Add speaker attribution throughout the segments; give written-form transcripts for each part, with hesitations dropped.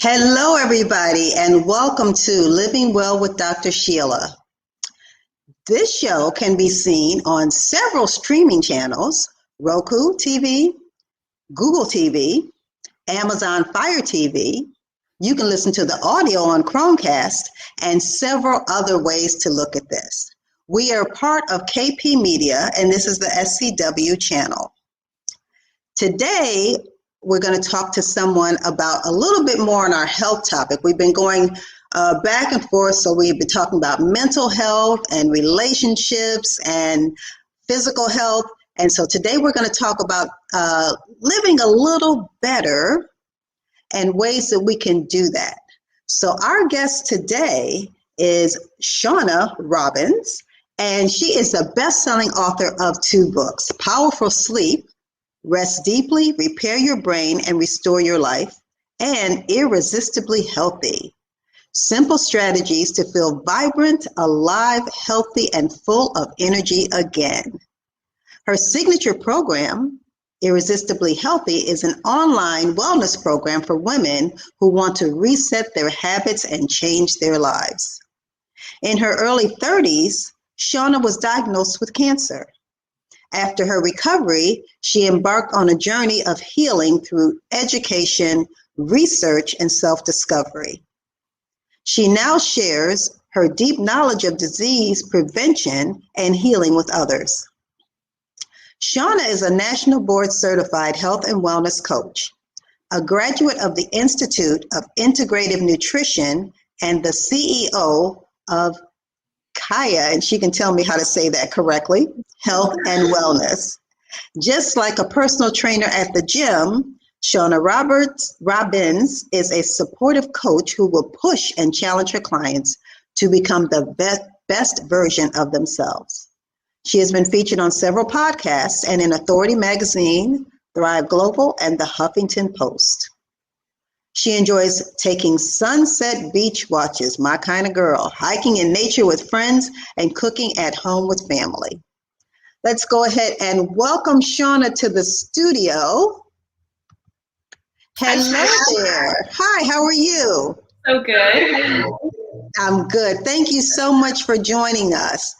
Speaker 1: Hello, everybody, and welcome to Living Well with Dr. Sheila. This show can be seen on several streaming channels: Roku TV, Google TV, Amazon Fire TV. You can listen to the audio on Chromecast and several other ways to look at this. We are part of KP Media, and this is the SCW Channel. Today, we're going to talk to someone about a little bit more on our health topic. We've been going back and forth, so we've been talking about mental health and relationships and physical health. And so today we're going to talk about living a little better and ways that we can do that. So our guest today is Shawna Robins, and she is the best-selling author of 2 books, Powerful Sleep, Rest Deeply, Repair Your Brain, and Restore Your Life, and Irresistibly Healthy. Simple strategies to feel vibrant, alive, healthy, and full of energy again. Her signature program, Irresistibly Healthy, is an online wellness program for women who want to reset their habits and change their lives. In her early 30s, Shawna was diagnosed with cancer. After her recovery, she embarked on a journey of healing through education, research, and self-discovery. She now shares her deep knowledge of disease prevention and healing with others. Shawna is a national board certified health and wellness coach, a graduate of the Institute of Integrative Nutrition, and the CEO of Kaya, and she can tell me how to say that correctly, Health and Wellness. Just like a personal trainer at the gym, Shawna Robins is a supportive coach who will push and challenge her clients to become the best version of themselves. She has been featured on several podcasts and in Authority Magazine, Thrive Global, and the Huffington Post. She enjoys taking sunset beach watches, my kind of girl, hiking in nature with friends, and cooking at home with family. Let's go ahead and welcome Shawna to the studio. Hello there. Hi, how are you?
Speaker 2: So good.
Speaker 1: I'm good. Thank you so much for joining us.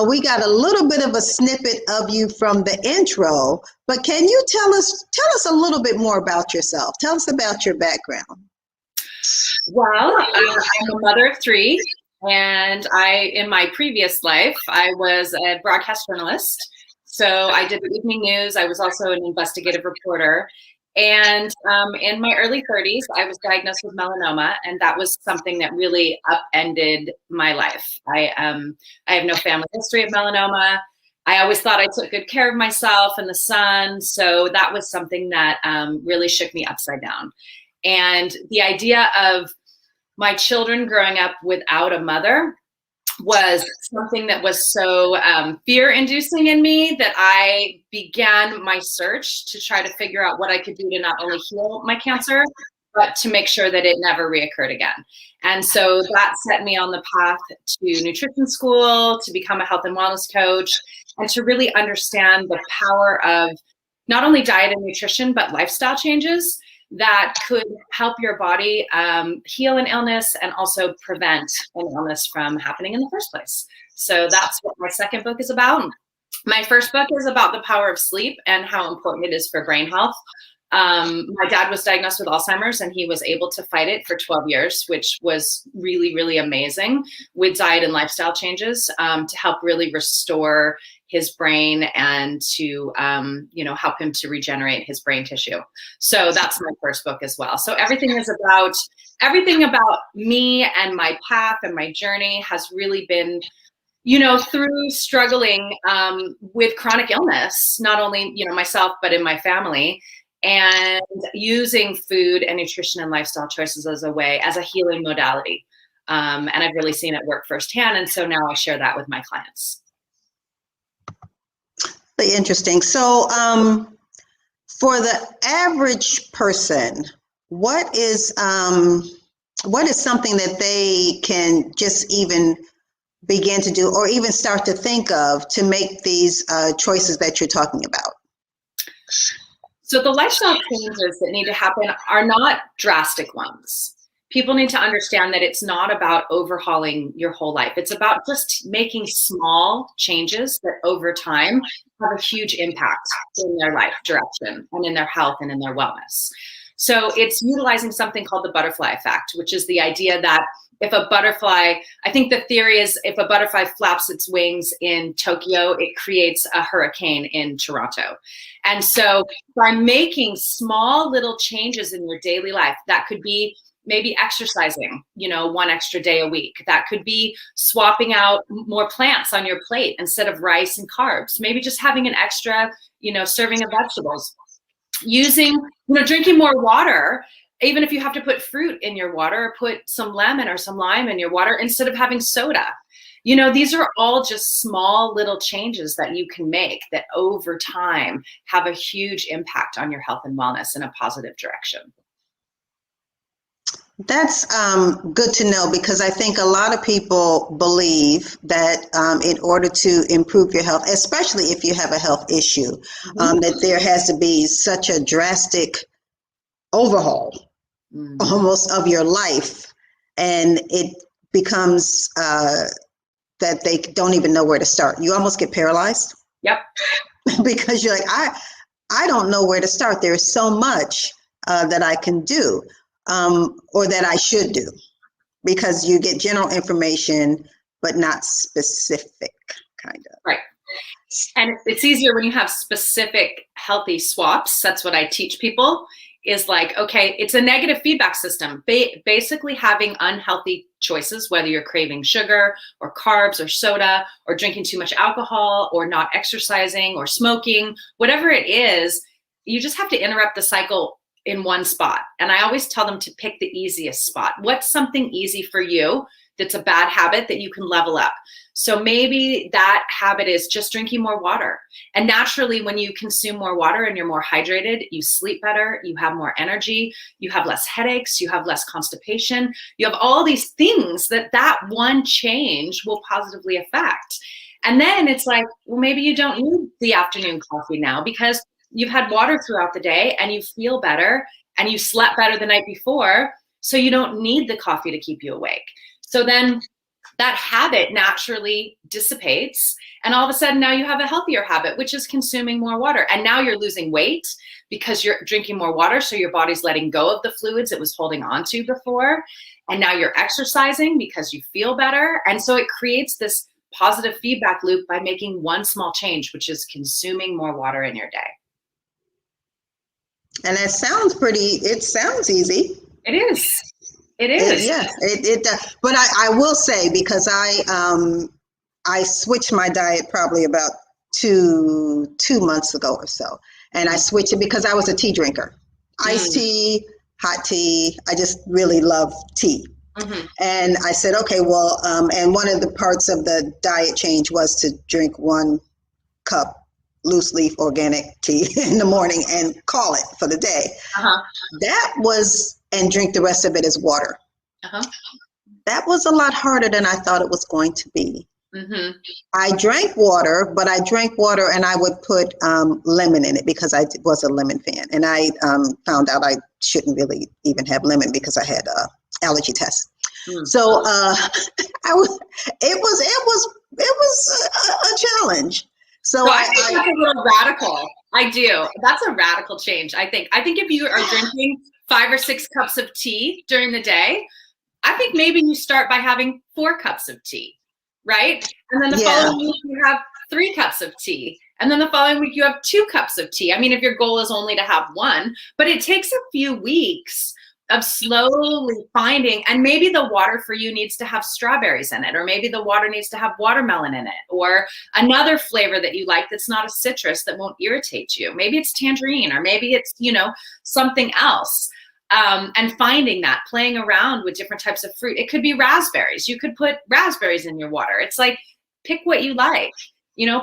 Speaker 1: We got a little bit of a snippet of you from the intro, but can you tell us a little bit more about yourself? Tell us about your background.
Speaker 2: Well, I'm a mother of 3, and in my previous life, I was a broadcast journalist. So I did the evening news. I was also an investigative reporter. And in my early 30s, I was diagnosed with melanoma, and that was something that really upended my life. I have no family history of melanoma. I always thought I took good care of myself and the sun, so that was something that really shook me upside down. And the idea of my children growing up without a mother was something that was so fear-inducing in me that I began my search to try to figure out what I could do to not only heal my cancer, but to make sure that it never reoccurred again. And so that set me on the path to nutrition school, to become a health and wellness coach, and to really understand the power of not only diet and nutrition, but lifestyle changes that could help your body heal an illness and also prevent an illness from happening in the first place. So that's what my second book is about. My first book is about the power of sleep and how important it is for brain health. My dad was diagnosed with Alzheimer's, and he was able to fight it for 12 years, which was really, really amazing with diet and lifestyle changes to help really restore his brain and to help him to regenerate his brain tissue. So that's my first book as well. So everything about me and my path and my journey has really been, through struggling with chronic illness, not only, myself, but in my family, and using food and nutrition and lifestyle choices as a healing modality. And I've really seen it work firsthand. And so now I share that with my clients.
Speaker 1: Really interesting. So for the average person, what is something that they can just even begin to do or even start to think of to make these choices that you're talking about?
Speaker 2: So the lifestyle changes that need to happen are not drastic ones. People need to understand that it's not about overhauling your whole life. It's about just making small changes that over time have a huge impact in their life direction and in their health and in their wellness. So it's utilizing something called the butterfly effect, which is the idea that if a butterfly, I think the theory is if a butterfly flaps its wings in Tokyo, it creates a hurricane in Toronto. And so by making small little changes in your daily life, that could be maybe exercising, 1 extra day a week. That could be swapping out more plants on your plate instead of rice and carbs. Maybe just having an extra, serving of vegetables. Drinking more water, even if you have to put fruit in your water, or put some lemon or some lime in your water instead of having soda. These are all just small little changes that you can make that over time have a huge impact on your health and wellness in a positive direction.
Speaker 1: That's good to know, because I think a lot of people believe that in order to improve your health, especially if you have a health issue, that there has to be such a drastic overhaul almost of your life, and it becomes that they don't even know where to start. You almost get paralyzed.
Speaker 2: Yep.
Speaker 1: Because you're like, I don't know where to start. There's so much that I can do. Or that I should do, because you get general information, but not specific, kind of.
Speaker 2: Right. And it's easier when you have specific healthy swaps. That's what I teach people, is like, okay, it's a negative feedback system. Basically having unhealthy choices, whether you're craving sugar or carbs or soda or drinking too much alcohol or not exercising or smoking, whatever it is, you just have to interrupt the cycle in one spot. And I always tell them to pick the easiest spot. What's something easy for you that's a bad habit that you can level up? So maybe that habit is just drinking more water. And naturally, when you consume more water and you're more hydrated, you sleep better, you have more energy, you have less headaches, you have less constipation. You have all these things that one change will positively affect. And then it's like, well, maybe you don't need the afternoon coffee now because you've had water throughout the day and you feel better and you slept better the night before. So you don't need the coffee to keep you awake. So then that habit naturally dissipates. And all of a sudden now you have a healthier habit, which is consuming more water. And now you're losing weight because you're drinking more water. So your body's letting go of the fluids it was holding on to before. And now you're exercising because you feel better. And so it creates this positive feedback loop by making one small change, which is consuming more water in your day.
Speaker 1: And it sounds easy.
Speaker 2: It is. It is.
Speaker 1: Yeah. But I will say, because I switched my diet probably about two months ago or so. And I switched it because I was a tea drinker. Iced tea, hot tea. I just really love tea. And I said, okay, well, and one of the parts of the diet change was to drink 1 cup loose leaf organic tea in the morning and call it for the day. That was, and drink the rest of it as water. That was a lot harder than I thought it was going to be. I drank water, but I drank water and I would put lemon in it because I was a lemon fan. And I found out I shouldn't really even have lemon because I had allergy tests. So it was a challenge. So
Speaker 2: I think that's a little radical. I do. That's a radical change, I think. I think if you are drinking 5 or 6 cups of tea during the day, I think maybe you start by having 4 cups of tea, right? And then the following week you have 3 cups of tea. And then the following week you have 2 cups of tea. I mean, if your goal is only to have 1, but it takes a few weeks of slowly finding, and maybe the water for you needs to have strawberries in it, or maybe the water needs to have watermelon in it, or another flavor that you like that's not a citrus that won't irritate you. Maybe it's tangerine, or maybe it's, something else. And finding that, playing around with different types of fruit. It could be raspberries. You could put raspberries in your water. It's like, pick what you like.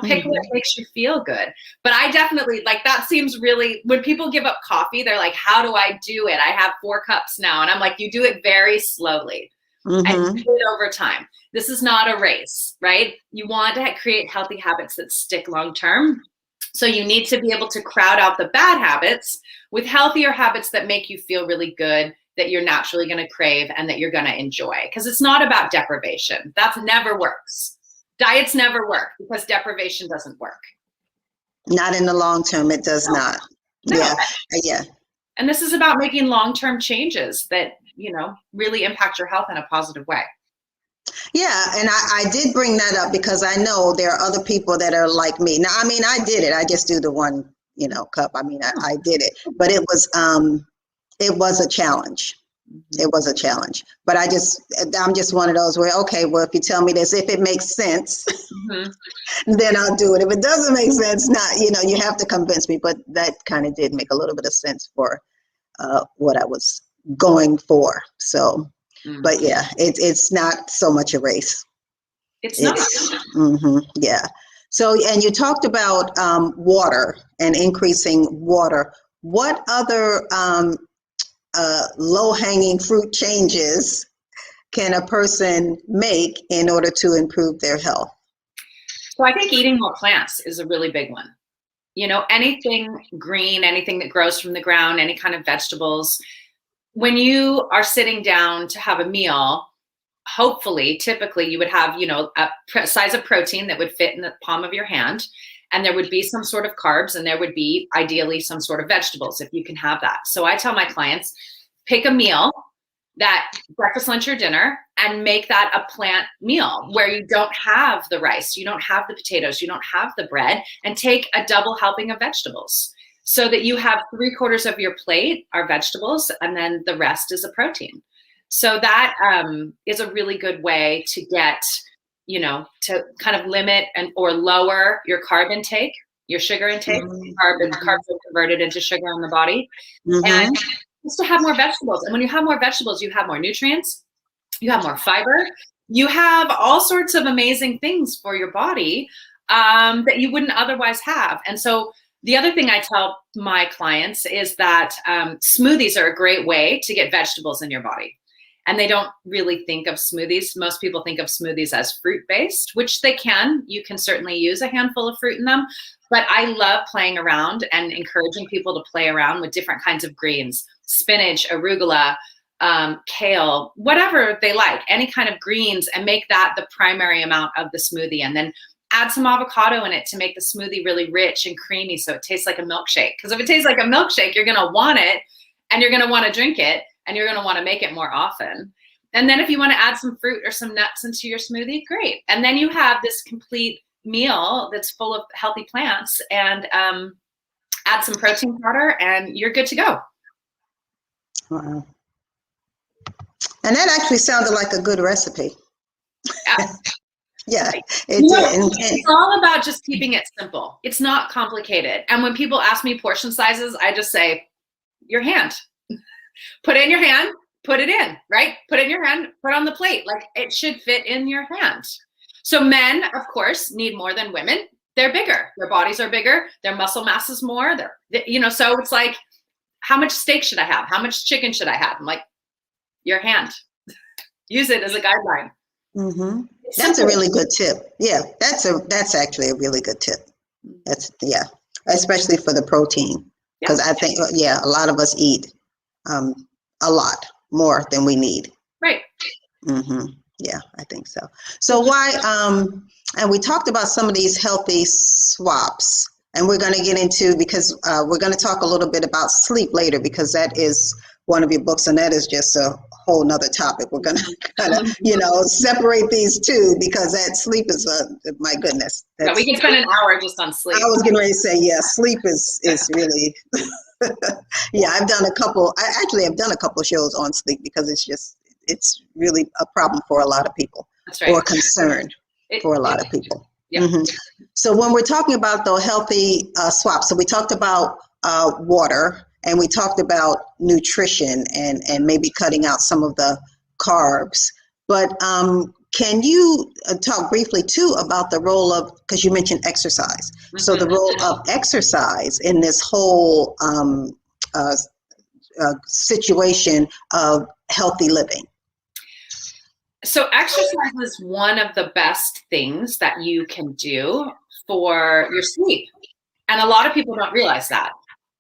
Speaker 2: Pick what makes you feel good. But I definitely, that seems really, when people give up coffee, they're like, how do I do it? I have 4 cups now. And I'm like, you do it very slowly and do it over time. This is not a race, right? You want to create healthy habits that stick long-term. So you need to be able to crowd out the bad habits with healthier habits that make you feel really good, that you're naturally going to crave and that you're going to enjoy. Because it's not about deprivation. That never works. Diets never work because deprivation doesn't work.
Speaker 1: Not in the long term, it does not.
Speaker 2: No.
Speaker 1: Yeah, yeah.
Speaker 2: And this is about making long-term changes that, really impact your health in a positive way.
Speaker 1: Yeah, and I did bring that up because I know there are other people that are like me. Now, I mean, I did it. I just do the one, cup. I mean, I did it, but it was a challenge. It was a challenge. But I'm just one of those where, okay, well, if you tell me this, if it makes sense, then I'll do it. If it doesn't make sense, not, you have to convince me. But that kind of did make a little bit of sense for what I was going for. So. But yeah, it's not so much a race.
Speaker 2: It's not.
Speaker 1: Yeah. So, and you talked about water and increasing water. What other low-hanging fruit changes can a person make in order to improve their health?
Speaker 2: So I think eating more plants is a really big one. Anything green, anything that grows from the ground, any kind of vegetables. When you are sitting down to have a meal, hopefully, typically you would have, a size of protein that would fit in the palm of your hand, and there would be some sort of carbs, and there would be ideally some sort of vegetables if you can have that. So I tell my clients, pick a meal, that breakfast, lunch, or dinner, and make that a plant meal where you don't have the rice, you don't have the potatoes, you don't have the bread, and take a double helping of vegetables. So that you have 3/4 of your plate are vegetables, and then the rest is a protein. So that is a really good way to get, to kind of limit or lower your carb intake, your sugar intake. Carbs are converted into sugar in the body. And just to have more vegetables. And when you have more vegetables, you have more nutrients, you have more fiber, you have all sorts of amazing things for your body that you wouldn't otherwise have. And so the other thing I tell my clients is that smoothies are a great way to get vegetables in your body. And they don't really think of smoothies. Most people think of smoothies as fruit-based, which they can. You can certainly use a handful of fruit in them. But I love playing around and encouraging people to play around with different kinds of greens, spinach, arugula, kale, whatever they like, any kind of greens, and make that the primary amount of the smoothie. And then add some avocado in it to make the smoothie really rich and creamy so it tastes like a milkshake. Because if it tastes like a milkshake, you're going to want it, and you're going to want to drink it, and you're going to want to make it more often. And then if you want to add some fruit or some nuts into your smoothie, great. And then you have this complete meal that's full of healthy plants, and add some protein powder, and you're good to go.
Speaker 1: Wow. And that actually sounded like a good recipe.
Speaker 2: Yeah.
Speaker 1: Yeah, it did.
Speaker 2: It's all about just keeping it simple. It's not complicated. And when people ask me portion sizes, I just say, your hand. Put it in your hand, put it in, right? Put it in your hand, put it on the plate. Like, it should fit in your hand. So men, of course, need more than women. They're bigger. Their bodies are bigger. Their muscle mass is more. So it's like, how much steak should I have? How much chicken should I have? I'm like, your hand. Use it as a guideline.
Speaker 1: That's a really good tip. Yeah, that's actually a really good tip. Especially for the protein, because I think a lot of us eat a lot more than we need.
Speaker 2: Right.
Speaker 1: Yeah, I think so. So why? And we talked about some of these healthy swaps, and we're going to get into, because we're going to talk a little bit about sleep later, because that is one of your books, and that is just a whole nother topic. We're going to kind of, separate these two, because that sleep is, my goodness.
Speaker 2: We can spend an hour just on sleep.
Speaker 1: I was getting ready to say, sleep is really, I've done a couple of shows on sleep, because it's really a problem for a lot of people.
Speaker 2: That's right.
Speaker 1: Or concern for a lot of people.
Speaker 2: Yeah.
Speaker 1: So when we're talking about the healthy swaps, so we talked about water, and we talked about nutrition and maybe cutting out some of the carbs. But can you talk briefly too about the role of, because you mentioned exercise, so the role of exercise in this whole situation of healthy living?
Speaker 2: So exercise is one of the best things that you can do for your sleep. And a lot of people don't realize that.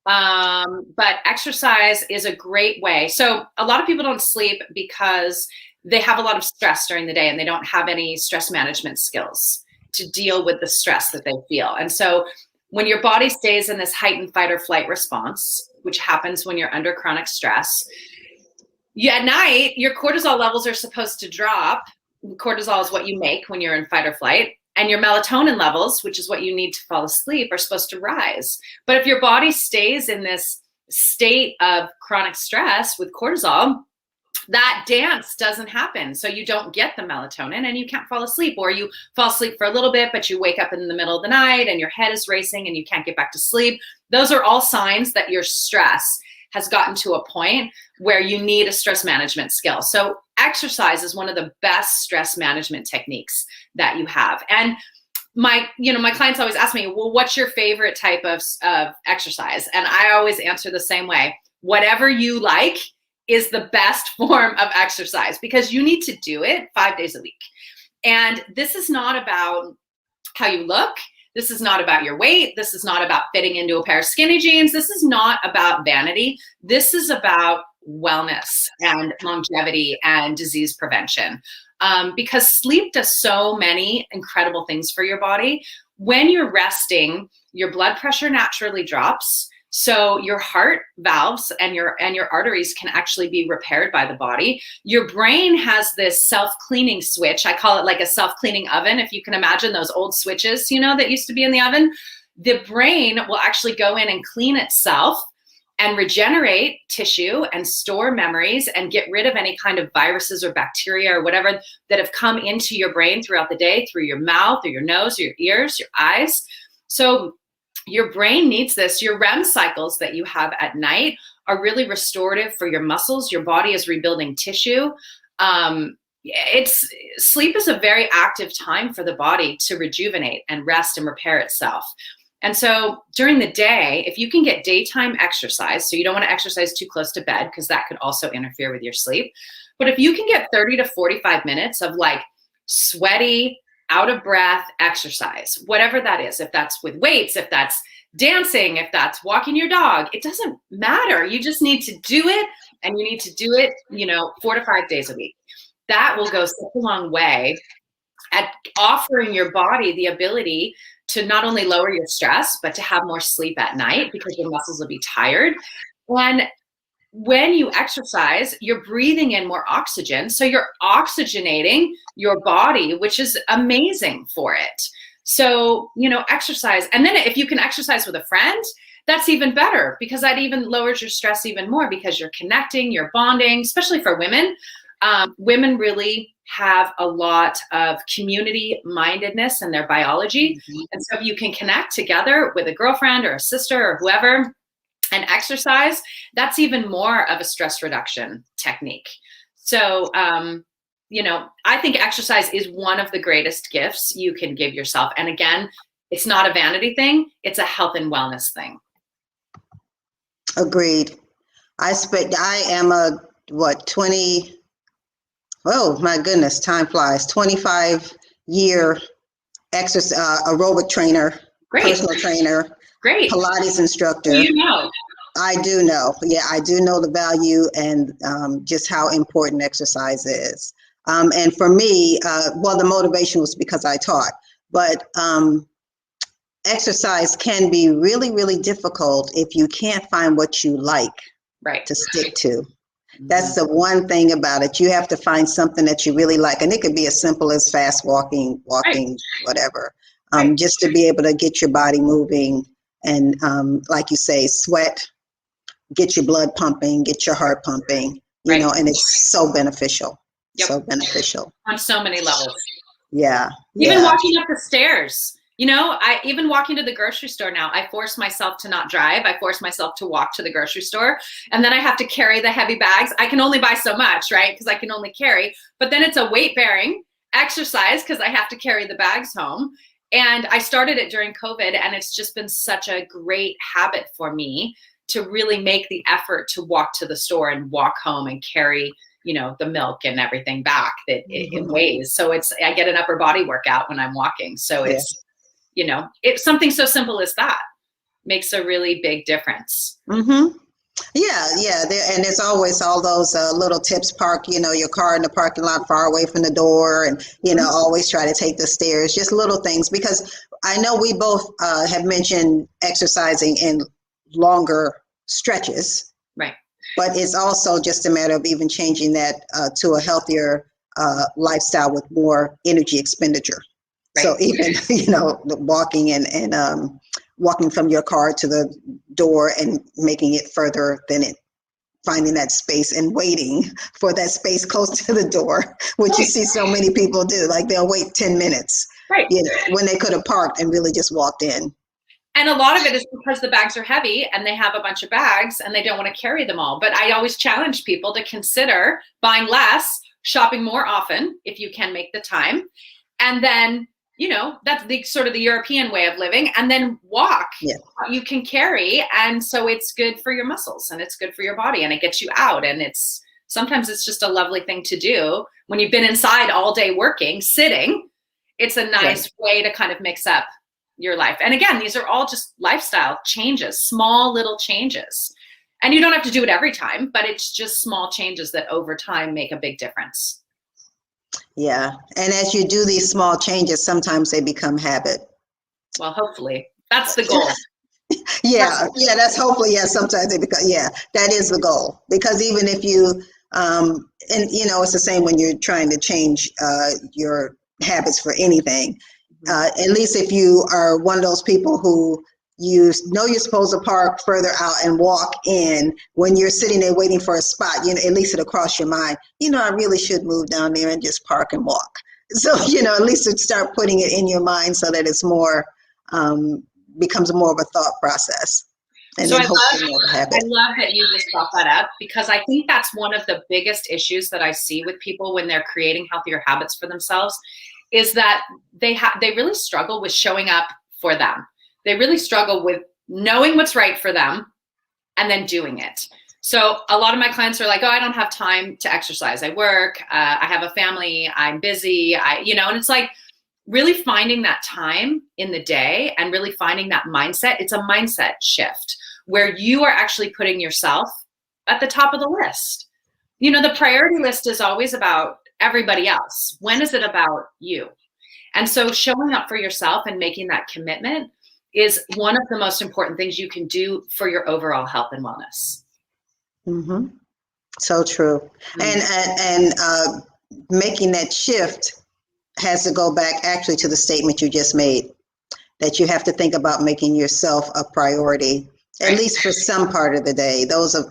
Speaker 2: But exercise is a great way. So a lot of people don't sleep because they have a lot of stress during the day and they don't have any stress management skills to deal with the stress that they feel. And so when your body stays in this heightened fight or flight response, which happens when you're under chronic stress, at night, your cortisol levels are supposed to drop. Cortisol is what you make when you're in fight or flight. And your melatonin levels, which is what you need to fall asleep, are supposed to rise. But if your body stays in this state of chronic stress with cortisol, that dance doesn't happen. So you don't get the melatonin and you can't fall asleep, or you fall asleep for a little bit, but you wake up in the middle of the night and your head is racing and you can't get back to sleep. Those are all signs that your stress has gotten to a point where you need a stress management skill. So exercise is one of the best stress management techniques that you have. And my clients always ask me, well, what's your favorite type of exercise? And I always answer the same way. Whatever you like is the best form of exercise, because you need to do it 5 days a week. And this is not about how you look. This is not about your weight. This is not about fitting into a pair of skinny jeans. This is not about vanity. This is about wellness and longevity and disease prevention. Because sleep does so many incredible things for your body. When you're resting, your blood pressure naturally drops. So your heart valves and your arteries can actually be repaired by the body. Your brain has this self-cleaning switch. I call it like a self-cleaning oven. If you can imagine those old switches, that used to be in the oven, the brain will actually go in and clean itself and regenerate tissue and store memories and get rid of any kind of viruses or bacteria or whatever that have come into your brain throughout the day, through your mouth or your nose or your ears, your eyes. So your brain needs this. Your REM cycles that you have at night are really restorative for your muscles. Your body is rebuilding tissue. Sleep is a very active time for the body to rejuvenate and rest and repair itself. And so during the day, if you can get daytime exercise, so you don't want to exercise too close to bed because that could also interfere with your sleep. But if you can get 30 to 45 minutes of like sweaty, out of breath exercise, whatever that is, if that's with weights, if that's dancing, if that's walking your dog, it doesn't matter. You just need to do it, and you need to do it, 4 to 5 days a week. That will go such a long way at offering your body the ability to not only lower your stress, but to have more sleep at night because your muscles will be tired. And when you exercise, you're breathing in more oxygen. So you're oxygenating your body, which is amazing for it. So, exercise. And then if you can exercise with a friend, that's even better, because that even lowers your stress even more, because you're connecting, you're bonding, especially for women. Women really have a lot of community mindedness in their biology. Mm-hmm. And so if you can connect together with a girlfriend or a sister or whoever and exercise, that's even more of a stress reduction technique. So, I think exercise is one of the greatest gifts you can give yourself. And again, it's not a vanity thing. It's a health and wellness thing.
Speaker 1: Agreed. I am a, 20, oh my goodness, time flies, 25-year aerobic trainer,
Speaker 2: Great.
Speaker 1: Personal trainer,
Speaker 2: Great.
Speaker 1: Pilates instructor. I do know. Yeah, I do know the value and just how important exercise is. And for me, the motivation was because I taught, but exercise can be really, really difficult if you can't find what you like to stick to. That's the one thing about it. You have to find something that you really like. And it could be as simple as fast walking, whatever, just to be able to get your body moving and, like you say, sweat, get your blood pumping, get your heart pumping, and it's so beneficial. Yep. So beneficial.
Speaker 2: On so many levels.
Speaker 1: Yeah.
Speaker 2: Even walking up the stairs. Even walking to the grocery store now, I force myself to not drive. I force myself to walk to the grocery store. And then I have to carry the heavy bags. I can only buy so much, right? Because I can only carry. But then it's a weight-bearing exercise because I have to carry the bags home. And I started it during COVID, and it's just been such a great habit for me to really make the effort to walk to the store and walk home and carry, the milk and everything back that it weighs. So I get an upper body workout when I'm walking. So it's, it's something so simple as that. makes a really big difference.
Speaker 1: Mm-hmm. Yeah. And there's always all those little tips. Park, your car in the parking lot far away from the door, and always try to take the stairs. Just little things, because I know we both have mentioned exercising in longer stretches,
Speaker 2: right?
Speaker 1: But it's also just a matter of even changing that to a healthier lifestyle with more energy expenditure. Right. So even walking and walking from your car to the door and making it further than it, finding that space and waiting for that space close to the door, which you see so many people do. Like they'll wait 10 minutes,
Speaker 2: right?
Speaker 1: When they could have parked and really just walked in.
Speaker 2: And a lot of it is because the bags are heavy and they have a bunch of bags and they don't want to carry them all. But I always challenge people to consider buying less, shopping more often if you can make the time, and then that's the sort of the European way of living, and then walk. Yeah. You can carry, and so it's good for your muscles and it's good for your body and it gets you out, and sometimes it's just a lovely thing to do when you've been inside all day working, sitting. It's a nice way to kind of mix up your life. And again, these are all just lifestyle changes, small little changes. And you don't have to do it every time, but it's just small changes that over time make a big difference.
Speaker 1: Yeah. And as you do these small changes, sometimes they become habit.
Speaker 2: Well, hopefully. That's the goal.
Speaker 1: That's hopefully, sometimes they become, that is the goal. Because even if you, and it's the same when you're trying to change your habits for anything. At least if you are one of those people who you're supposed to park further out and walk in, when you're sitting there waiting for a spot, at least it'll cross your mind, I really should move down there and just park and walk. So, at least start putting it in your mind so that it's more, becomes more of a thought process. And
Speaker 2: so
Speaker 1: then
Speaker 2: I love that you just brought that up, because I think that's one of the biggest issues that I see with people when they're creating healthier habits for themselves, is that they really struggle with showing up for them. They really struggle with knowing what's right for them and then doing it. So a lot of my clients are like, oh, I don't have time to exercise. I work, I have a family, I'm busy, and it's like really finding that time in the day and really finding that mindset. It's a mindset shift where you are actually putting yourself at the top of the list. The priority list is always about everybody else. When is it about you? And so showing up for yourself and making that commitment is one of the most important things you can do for your overall health and wellness.
Speaker 1: Mm-hmm. So true. Mm-hmm. And making that shift has to go back actually to the statement you just made, that you have to think about making yourself a priority, at least for some part of the day. Those of,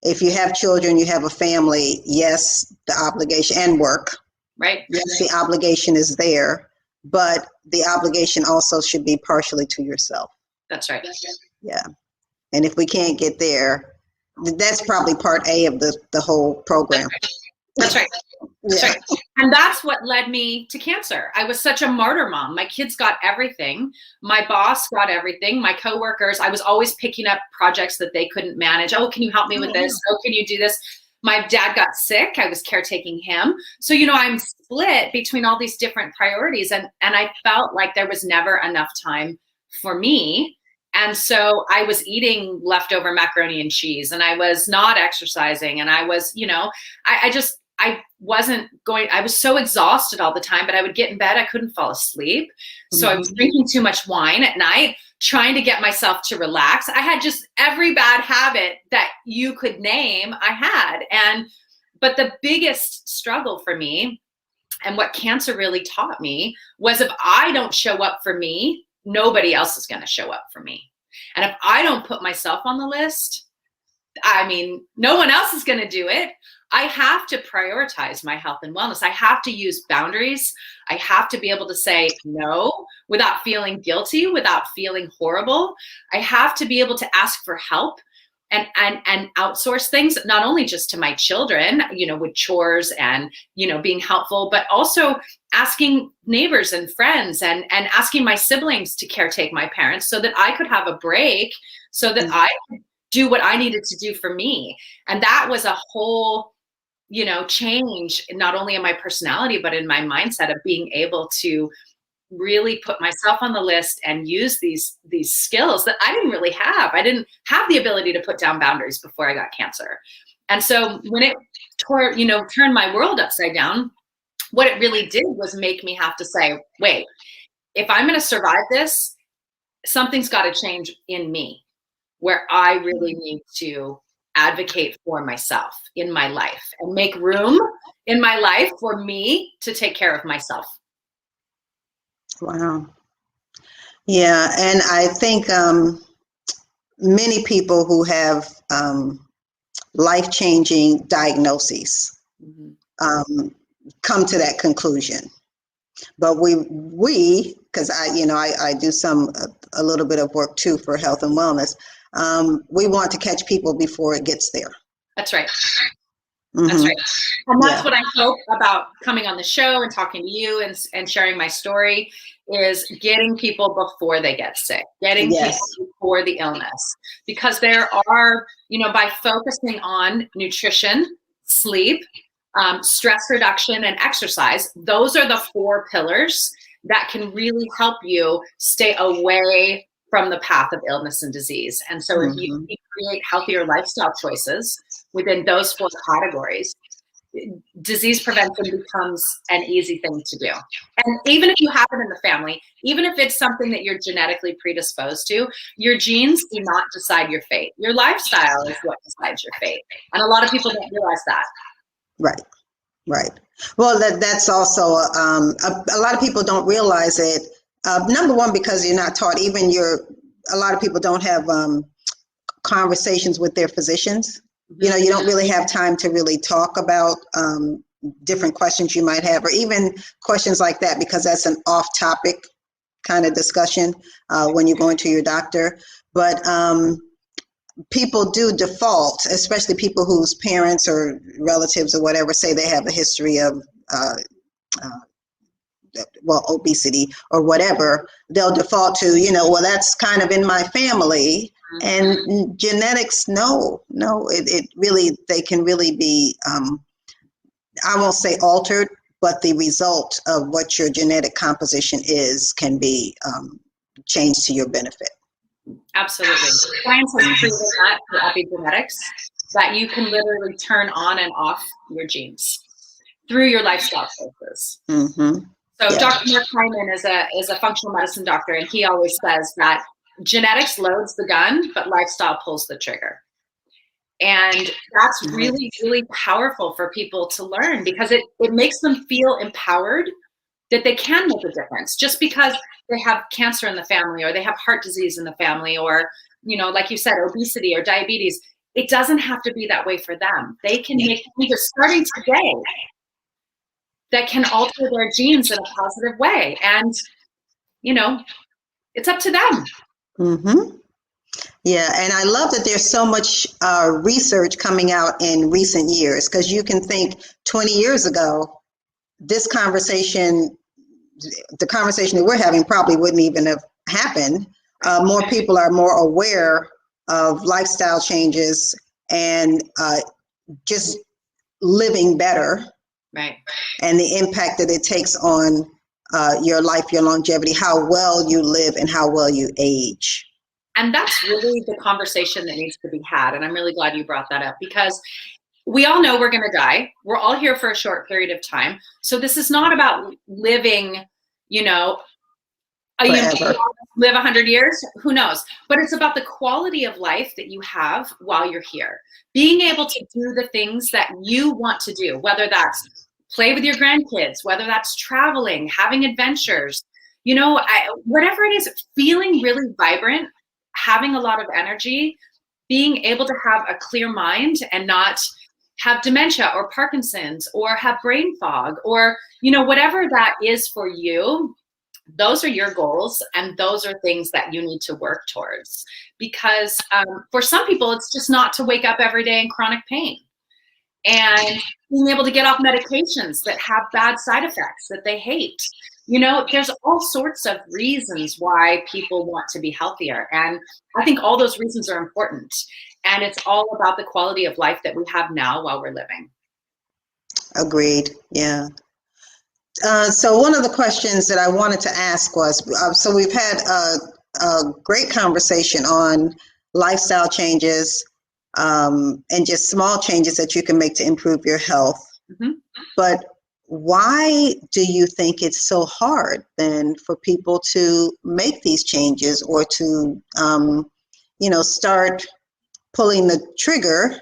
Speaker 1: if you have children, you have a family, yes, the obligation and work.
Speaker 2: Right.
Speaker 1: Yes, the obligation is there, but the obligation also should be partially to yourself.
Speaker 2: That's right.
Speaker 1: Yeah. And if we can't get there, that's probably part A of the whole program.
Speaker 2: That's right. That's right. And that's what led me to cancer. I was such a martyr mom. My kids got everything. My boss got everything. My coworkers, I was always picking up projects that they couldn't manage. Oh, can you help me with this? Oh, can you do this? My dad got sick. I was caretaking him. So, I'm split between all these different priorities. And I felt like there was never enough time for me. And so I was eating leftover macaroni and cheese, and I was not exercising. And I was, I wasn't going, I was so exhausted all the time, but I would get in bed, I couldn't fall asleep. So I was drinking too much wine at night, trying to get myself to relax. I had just every bad habit that you could name, I had. But the biggest struggle for me, and what cancer really taught me, was if I don't show up for me, nobody else is going to show up for me. And if I don't put myself on the list, no one else is going to do it. I have to prioritize my health and wellness. I have to use boundaries. I have to be able to say no without feeling guilty, without feeling horrible. I have to be able to ask for help and outsource things, not only just to my children, with chores and, being helpful, but also asking neighbors and friends and asking my siblings to caretake my parents so that I could have a break, so that I could do what I needed to do for me. And that was a whole, change, not only in my personality, but in my mindset of being able to really put myself on the list and use these skills that I didn't really have. I didn't have the ability to put down boundaries before I got cancer. And so when it turned my world upside down, what it really did was make me have to say, wait, if I'm going to survive this, something's got to change in me, where I really need to advocate for myself in my life and make room in my life for me to take care of myself.
Speaker 1: Wow. Yeah, and I think many people who have life-changing diagnoses come to that conclusion. But we, because I do a little bit of work too for health and wellness. We want to catch people before it gets there.
Speaker 2: That's right.
Speaker 1: Mm-hmm.
Speaker 2: That's right. And that's what I hope about coming on the show and talking to you and sharing my story, is getting people before they get sick, getting people before the illness. Because there are, by focusing on nutrition, sleep, stress reduction, and exercise, those are the 4 pillars that can really help you stay away from the path of illness and disease. And so if you create healthier lifestyle choices within those 4 categories, disease prevention becomes an easy thing to do. And even if you have it in the family, even if it's something that you're genetically predisposed to, your genes do not decide your fate. Your lifestyle is what decides your fate. And a lot of people don't realize that.
Speaker 1: Right. Well, that's also a lot of people don't realize it. Number one, because you're not taught. A lot of people don't have conversations with their physicians. You don't really have time to really talk about different questions you might have, or even questions like that, because that's an off-topic kind of discussion when you're going to your doctor. But people do default, especially people whose parents or relatives or whatever say they have a history of obesity or whatever. They'll default to, well, that's kind of in my family. And genetics, no, it really, they can really be, I won't say altered, but the result of what your genetic composition is can be changed to your benefit.
Speaker 2: Absolutely. Science has proven that for epigenetics, that you can literally turn on and off your genes through your lifestyle choices. So Dr. Mark Hyman is a functional medicine doctor, and he always says that genetics loads the gun, but lifestyle pulls the trigger. And that's really, really powerful for people to learn, because it makes them feel empowered that they can make a difference. Just because they have cancer in the family, or they have heart disease in the family, or, like you said, obesity or diabetes, it doesn't have to be that way for them. They can make changes starting today that can alter their genes in a positive way. And, it's up to them.
Speaker 1: Yeah, and I love that there's so much research coming out in recent years, because you can think 20 years ago, the conversation that we're having probably wouldn't even have happened. More people are more aware of lifestyle changes and just living better.
Speaker 2: Right.
Speaker 1: And the impact that it takes on your life, your longevity, how well you live and how well you age.
Speaker 2: And that's really the conversation that needs to be had. And I'm really glad you brought that up, because we all know we're going to die. We're all here for a short period of time. So this is not about living, live 100 years, who knows? But it's about the quality of life that you have while you're here. Being able to do the things that you want to do, whether that's play with your grandkids, whether that's traveling, having adventures, whatever it is, feeling really vibrant, having a lot of energy, being able to have a clear mind and not have dementia or Parkinson's or have brain fog or, whatever that is for you. Those are your goals, and those are things that you need to work towards, because for some people, it's just not to wake up every day in chronic pain, and being able to get off medications that have bad side effects that they hate. There's all sorts of reasons why people want to be healthier. And I think all those reasons are important. And it's all about the quality of life that we have now while we're living.
Speaker 1: Agreed. Yeah. So one of the questions that I wanted to ask was, so we've had a great conversation on lifestyle changes and just small changes that you can make to improve your health.
Speaker 2: Mm-hmm.
Speaker 1: But why do you think it's so hard then for people to make these changes or to, start pulling the trigger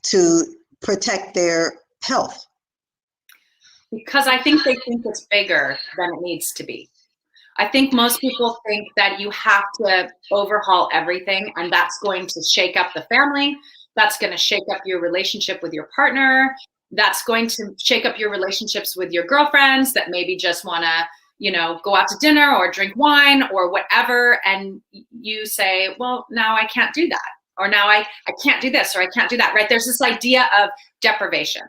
Speaker 1: to protect their health?
Speaker 2: Because I think they think it's bigger than it needs to be. I think most people think that you have to overhaul everything, and that's going to shake up the family. That's going to shake up your relationship with your partner. That's going to shake up your relationships with your girlfriends that maybe just want to, go out to dinner or drink wine or whatever. And you say, well, now I can't do that. Or now I can't do this, or I can't do that, right? There's this idea of deprivation.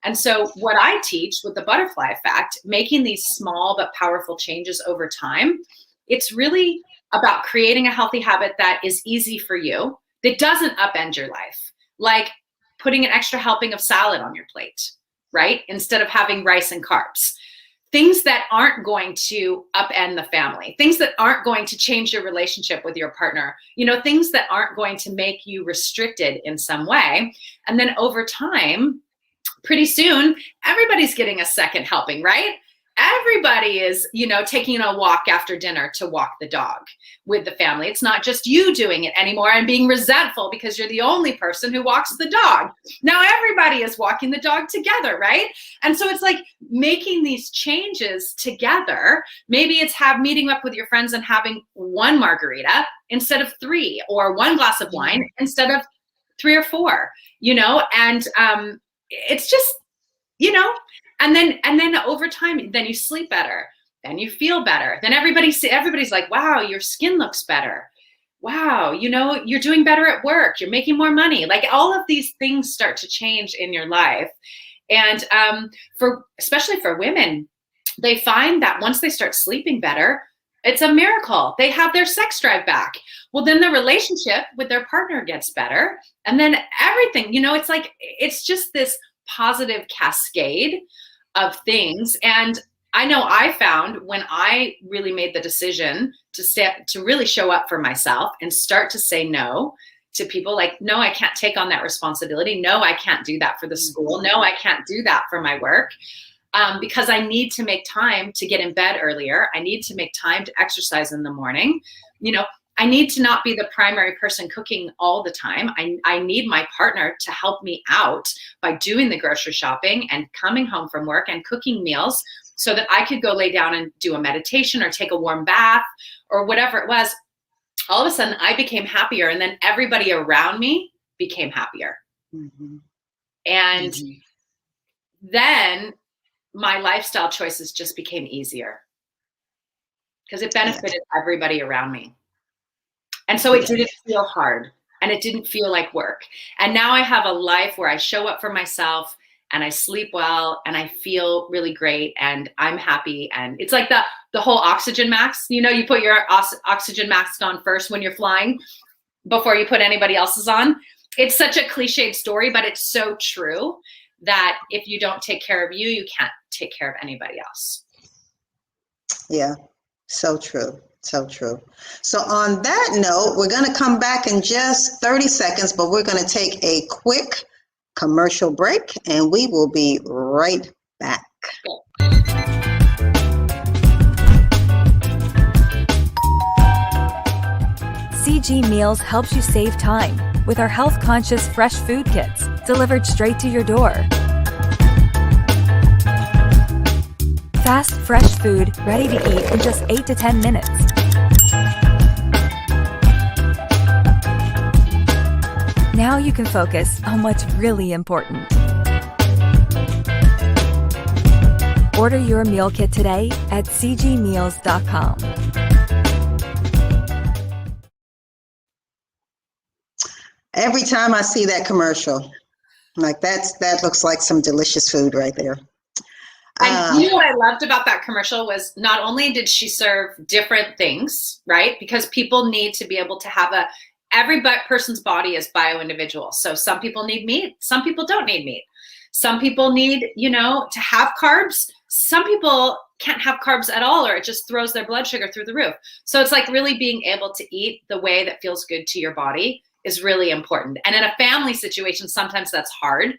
Speaker 2: And so what I teach with the butterfly effect, making these small but powerful changes over time, it's really about creating a healthy habit that is easy for you, that doesn't upend your life. Like putting an extra helping of salad on your plate, right? Instead of having rice and carbs. Things that aren't going to upend the family, things that aren't going to change your relationship with your partner, things that aren't going to make you restricted in some way. And then over time, pretty soon, everybody's getting a second helping, right? Everybody is, taking a walk after dinner to walk the dog with the family. It's not just you doing it anymore and being resentful because you're the only person who walks the dog. Now everybody is walking the dog together, right? And so it's like making these changes together. Maybe it's meeting up with your friends and having one margarita instead of 3, or one glass of wine instead of 3 or 4, and it's just, and then over time, then you sleep better, then you feel better. Then everybody's like, wow, your skin looks better. Wow, you're doing better at work. You're making more money. Like all of these things start to change in your life. And especially for women, they find that once they start sleeping better, it's a miracle. They have their sex drive back. Well, then the relationship with their partner gets better. And then everything, it's just this positive cascade of things. And I know I found when I really made the decision to really show up for myself and start to say no to people, like, no, I can't take on that responsibility. No, I can't do that for the school. No, I can't do that for my work. Because I need to make time to get in bed earlier. I need to make time to exercise in the morning. I need to not be the primary person cooking all the time. I need my partner to help me out by doing the grocery shopping and coming home from work and cooking meals so that I could go lay down and do a meditation or take a warm bath or whatever it was. All of a sudden I became happier, and then everybody around me became happier. Mm-hmm. And then my lifestyle choices just became easier because it benefited everybody around me. And so it didn't feel hard, and it didn't feel like work. And now I have a life where I show up for myself and I sleep well and I feel really great and I'm happy. And it's like the whole oxygen mask, you put your oxygen mask on first when you're flying before you put anybody else's on. It's such a cliched story, but it's so true that if you don't take care of you, you can't take care of anybody else.
Speaker 1: Yeah, so true. So true. So on that note, we're going to come back in just 30 seconds, but we're going to take a quick commercial break and we will be right back.
Speaker 3: CG Meals helps you save time with our health-conscious fresh food kits delivered straight to your door. Fast, fresh food, ready to eat in just 8 to 10 minutes. Now you can focus on what's really important. Order your meal kit today at cgmeals.com.
Speaker 1: Every time I see that commercial, like that looks like some delicious food right there.
Speaker 2: And what I loved about that commercial was not only did she serve different things, right? Because people need to be able to have every person's body is bio-individual. So some people need meat, some people don't need meat. Some people need, to have carbs. Some people can't have carbs at all, or it just throws their blood sugar through the roof. So it's like really being able to eat the way that feels good to your body is really important. And in a family situation, sometimes that's hard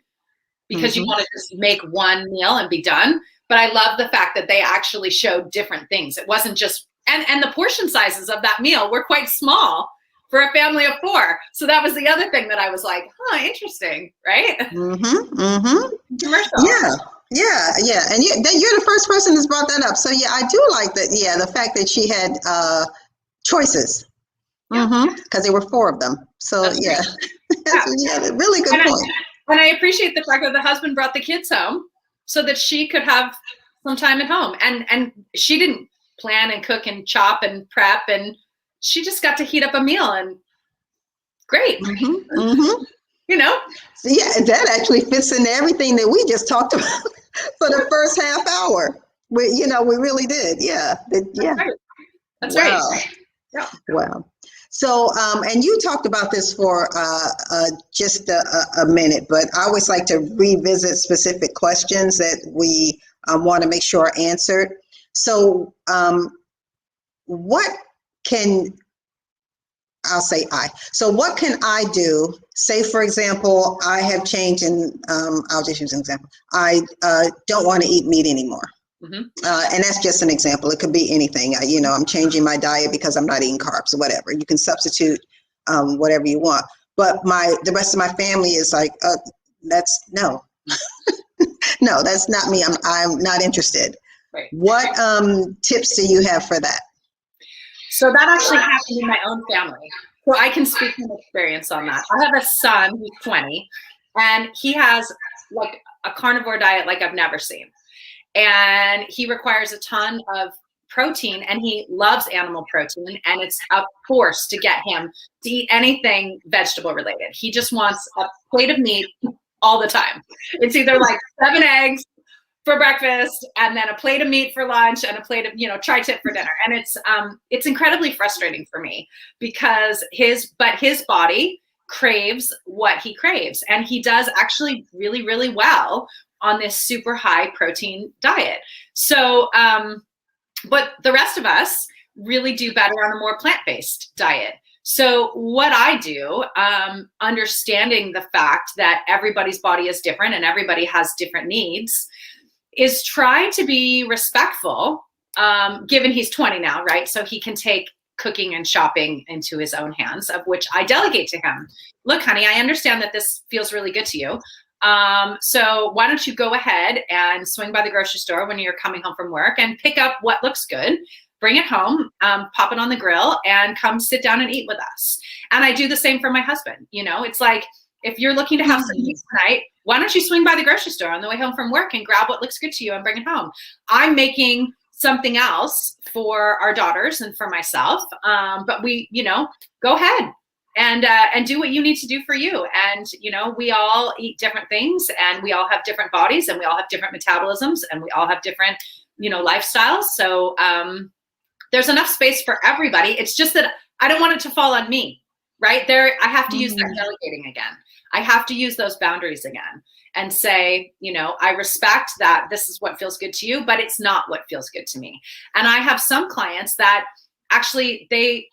Speaker 2: because you want to just make one meal and be done. But I love the fact that they actually showed different things. It wasn't just, and the portion sizes of that meal were quite small for a family of 4. So that was the other thing that I was like, interesting, right? Commercial.
Speaker 1: Yeah. And you're the first person that's brought that up. So yeah, I do like that. Yeah, the fact that she had choices, because there were 4 of them. So yeah, really good point.
Speaker 2: And I appreciate the fact that the husband brought the kids home so that she could have some time at home. And she didn't plan and cook and chop and prep, and she just got to heat up a meal, and great.
Speaker 1: So yeah, that actually fits into everything that we just talked about for the first half hour. We really did. Yeah.
Speaker 2: That's right. Yeah.
Speaker 1: Wow. So, and you talked about this for just a minute, but I always like to revisit specific questions that we want to make sure are answered. So, what can I do? Say, for example, I have changed, and I'll just use an example. I don't want to eat meat anymore. And that's just an example. It could be anything. I'm changing my diet because I'm not eating carbs or whatever. You can substitute whatever you want. But the rest of my family is like, no, that's not me. I'm not interested.
Speaker 2: Right.
Speaker 1: What tips do you have for that?
Speaker 2: So that actually happened in my own family. So I can speak from experience on that. I have a son who's 20, and he has like a carnivore diet like I've never seen. And he requires a ton of protein, and he loves animal protein, and it's a force to get him to eat anything vegetable related. He just wants a plate of meat all the time. It's either like 7 eggs for breakfast, and then a plate of meat for lunch, and a plate of, tri-tip for dinner. And it's incredibly frustrating for me because his body craves what he craves. And he does actually really, really well on this super high protein diet. So, but the rest of us really do better on a more plant-based diet. So what I do, understanding the fact that everybody's body is different and everybody has different needs, is try to be respectful, given he's 20 now, right? So he can take cooking and shopping into his own hands, of which I delegate to him. Look, honey, I understand that this feels really good to you. So why don't you go ahead and swing by the grocery store when you're coming home from work and pick up what looks good, bring it home, pop it on the grill, and come sit down and eat with us. And I do the same for my husband. It's like, if you're looking to have some meat tonight, why don't you swing by the grocery store on the way home from work and grab what looks good to you and bring it home? I'm making something else for our daughters and for myself. But we, go ahead and do what you need to do for you. And, we all eat different things, and we all have different bodies, and we all have different metabolisms, and we all have different, lifestyles. So there's enough space for everybody. It's just that I don't want it to fall on me, right? I have to use that delegating again. I have to use those boundaries again and say, I respect that this is what feels good to you, but it's not what feels good to me. And I have some clients that actually they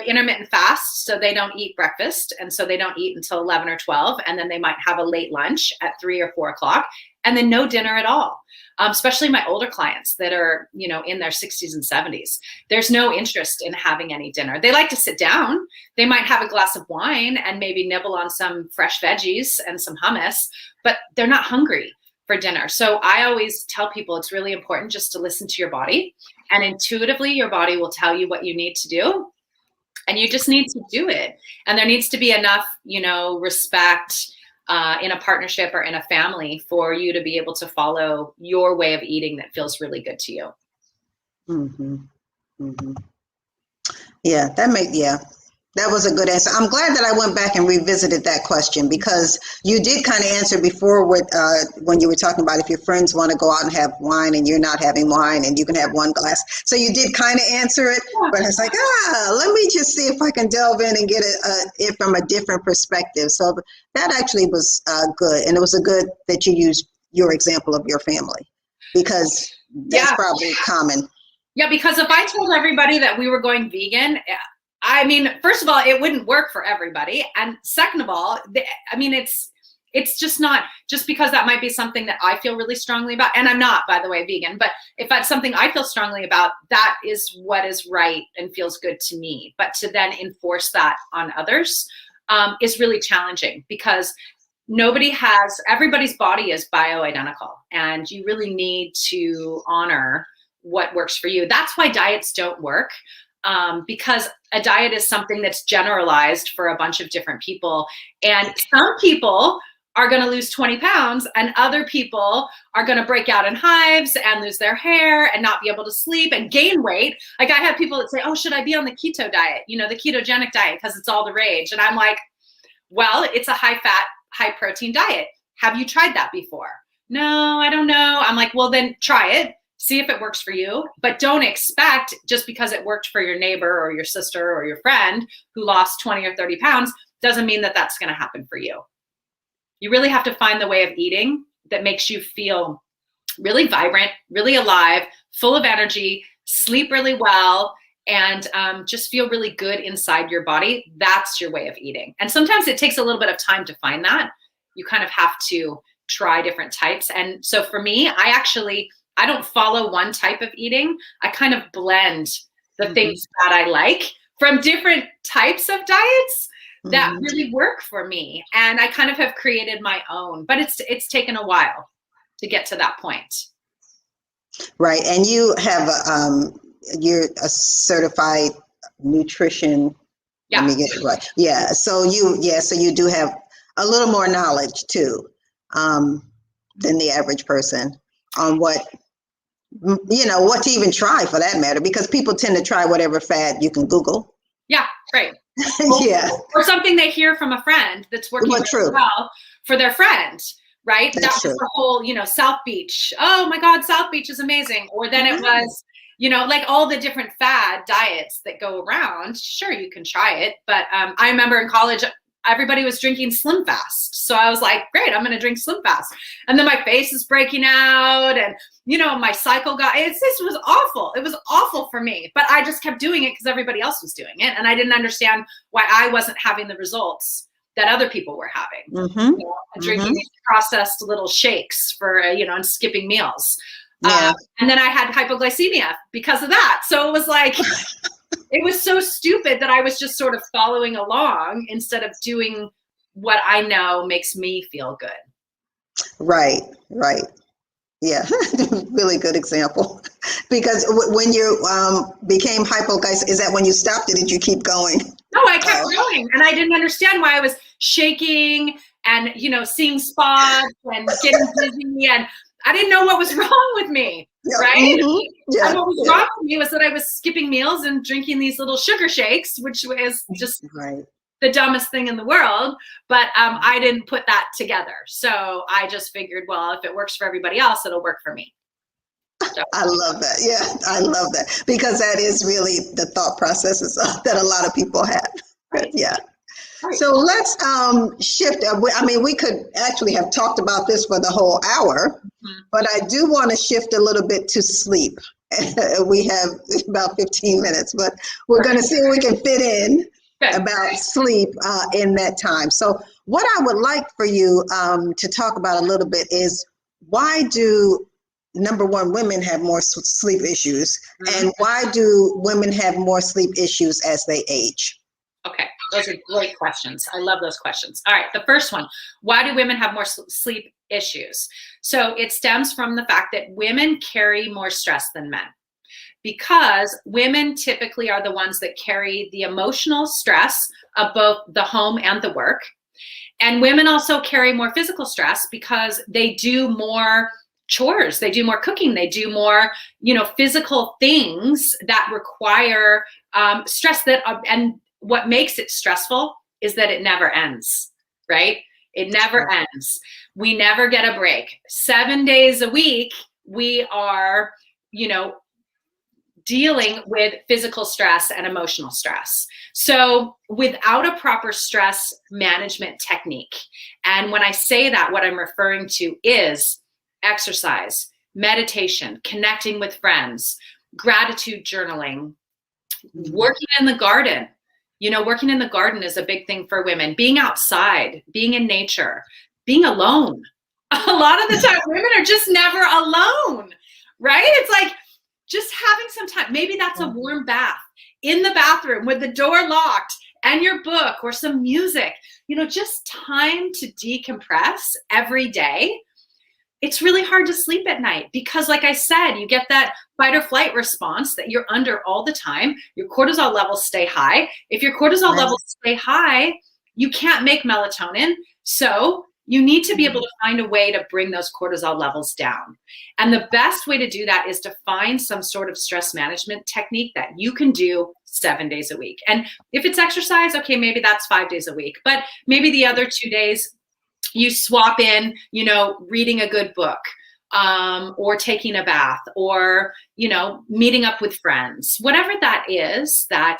Speaker 2: intermittent fast, so they don't eat breakfast. And so they don't eat until 11 or 12. And then they might have a late lunch at 3 or 4 o'clock, and then no dinner at all. Especially my older clients that are, in their 60s and 70s. There's no interest in having any dinner. They like to sit down. They might have a glass of wine and maybe nibble on some fresh veggies and some hummus, but they're not hungry for dinner. So I always tell people it's really important just to listen to your body, and intuitively your body will tell you what you need to do, and you just need to do it. And there needs to be enough, respect in a partnership or in a family for you to be able to follow your way of eating that feels really good to you.
Speaker 1: Yeah, That was a good answer. I'm glad that I went back and revisited that question, because you did kind of answer before with when you were talking about if your friends want to go out and have wine and you're not having wine and you can have one glass. So you did kind of answer it, but it's like, let me just see if I can delve in and get it from a different perspective. So that actually was good. And it was a good that you used your example of your family, because that's probably common.
Speaker 2: Yeah, because if I told everybody that we were going vegan, I mean, first of all, it wouldn't work for everybody. And second of all, I mean, it's just not, just because that might be something that I feel really strongly about. And I'm not, by the way, vegan, but if that's something I feel strongly about, that is what is right and feels good to me. But to then enforce that on others is really challenging, because everybody's body is bioidentical, and you really need to honor what works for you. That's why diets don't work. Because a diet is something that's generalized for a bunch of different people. And some people are going to lose 20 pounds and other people are going to break out in hives and lose their hair and not be able to sleep and gain weight. Like, I have people that say, oh, should I be on the keto diet? You know, the ketogenic diet, because it's all the rage. And I'm like, well, it's a high fat, high protein diet. Have you tried that before? No, I don't know. I'm like, well, then try it. See if it works for you, but don't expect just because it worked for your neighbor or your sister or your friend who lost 20 or 30 pounds, doesn't mean that that's going to happen for you. You really have to find the way of eating that makes you feel really vibrant, really alive, full of energy, sleep really well, and just feel really good inside your body. That's your way of eating. And sometimes it takes a little bit of time to find that. You kind of have to try different types. And so for me, I don't follow one type of eating. I kind of blend the things that I like from different types of diets that really work for me. And I kind of have created my own, but it's taken a while to get to that point.
Speaker 1: Right. And you have, you're a certified nutrition.
Speaker 2: Yeah.
Speaker 1: Let me get it right. Yeah. So you do have a little more knowledge too, than the average person on what to even try, for that matter, because people tend to try whatever fad you can Google.
Speaker 2: Yeah, right.
Speaker 1: Yeah.
Speaker 2: Or something they hear from a friend that's working really well for their friend, right? That's the whole, South Beach. Oh my God, South Beach is amazing. Or then it was, like all the different fad diets that go around. Sure, you can try it. But I remember in college, everybody was drinking Slim Fast. So I was like, great, I'm going to drink Slim Fast. And then my face is breaking out and, my cycle this was awful. It was awful for me, but I just kept doing it because everybody else was doing it. And I didn't understand why I wasn't having the results that other people were having. Drinking these processed little shakes for, and skipping meals.
Speaker 1: Yeah.
Speaker 2: And then I had hypoglycemia because of that. So it was like, it was so stupid that I was just sort of following along instead of doing what I know makes me feel good.
Speaker 1: Right. Yeah, really good example. Because when you became hypoglycemic, is that when you stopped, or did you keep going?
Speaker 2: No, I kept going, and I didn't understand why I was shaking and seeing spots and getting dizzy, and I didn't know what was wrong with me. Right?
Speaker 1: Yeah.
Speaker 2: And what was wrong with me was that I was skipping meals and drinking these little sugar shakes, which was just the dumbest thing in the world. But I didn't put that together. So I just figured, well, if it works for everybody else, it'll work for me. So.
Speaker 1: I love that. Yeah, I love that, because that is really the thought processes that a lot of people have.
Speaker 2: Right.
Speaker 1: Yeah. Right. So let's shift. I mean, we could actually have talked about this for the whole hour, but I do want to shift a little bit to sleep. We have about 15 minutes, but we're going to see what we can fit in about sleep in that time. So what I would like for you to talk about a little bit is, why do, number one, women have more sleep issues, and why do women have more sleep issues as they age?
Speaker 2: Okay, those are great questions. I love those questions. All right, the first one, why do women have more sleep issues? So it stems from the fact that women carry more stress than men, because women typically are the ones that carry the emotional stress of both the home and the work. And women also carry more physical stress because they do more chores, they do more cooking, they do more, physical things that require stress and what makes it stressful is that it never ends, right? It never ends. We never get a break. 7 days a week, we are, dealing with physical stress and emotional stress. So without a proper stress management technique, and when I say that, what I'm referring to is exercise, meditation, connecting with friends, gratitude journaling, working in the garden. Working in the garden is a big thing for women. Being outside, being in nature, being alone. A lot of the time, women are just never alone, right? It's like just having some time. Maybe that's a warm bath in the bathroom with the door locked and your book or some music, just time to decompress every day. It's really hard to sleep at night because, like I said, you get that fight or flight response that you're under all the time. Your cortisol levels stay high. If your cortisol levels stay high, you can't make melatonin. So you need to be able to find a way to bring those cortisol levels down. And the best way to do that is to find some sort of stress management technique that you can do 7 days a week. And if it's exercise, okay, maybe that's 5 days a week. But maybe the other 2 days, you swap in, reading a good book, or taking a bath, or, meeting up with friends. Whatever that is that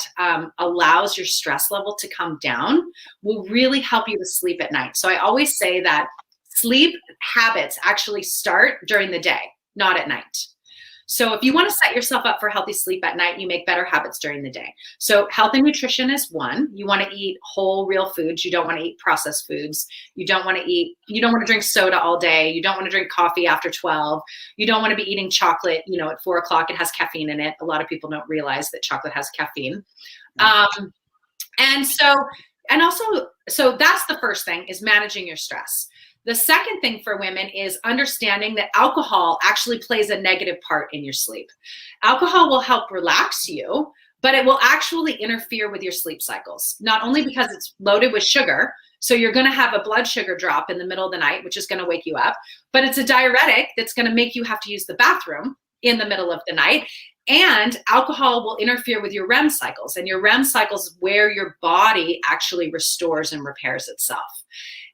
Speaker 2: allows your stress level to come down will really help you to sleep at night. So I always say that sleep habits actually start during the day, not at night. So if you want to set yourself up for healthy sleep at night, you make better habits during the day. So health and nutrition is one. You want to eat whole, real foods. You don't want to eat processed foods. You don't want to drink soda all day. You don't want to drink coffee after 12. You don't want to be eating chocolate, at 4 o'clock. It has caffeine in it. A lot of people don't realize that chocolate has caffeine. So that's the first thing, is managing your stress. The second thing for women is understanding that alcohol actually plays a negative part in your sleep. Alcohol will help relax you, but it will actually interfere with your sleep cycles, not only because it's loaded with sugar, so you're going to have a blood sugar drop in the middle of the night, which is going to wake you up, but it's a diuretic that's going to make you have to use the bathroom in the middle of the night. And alcohol will interfere with your REM cycles, and your REM cycles is where your body actually restores and repairs itself.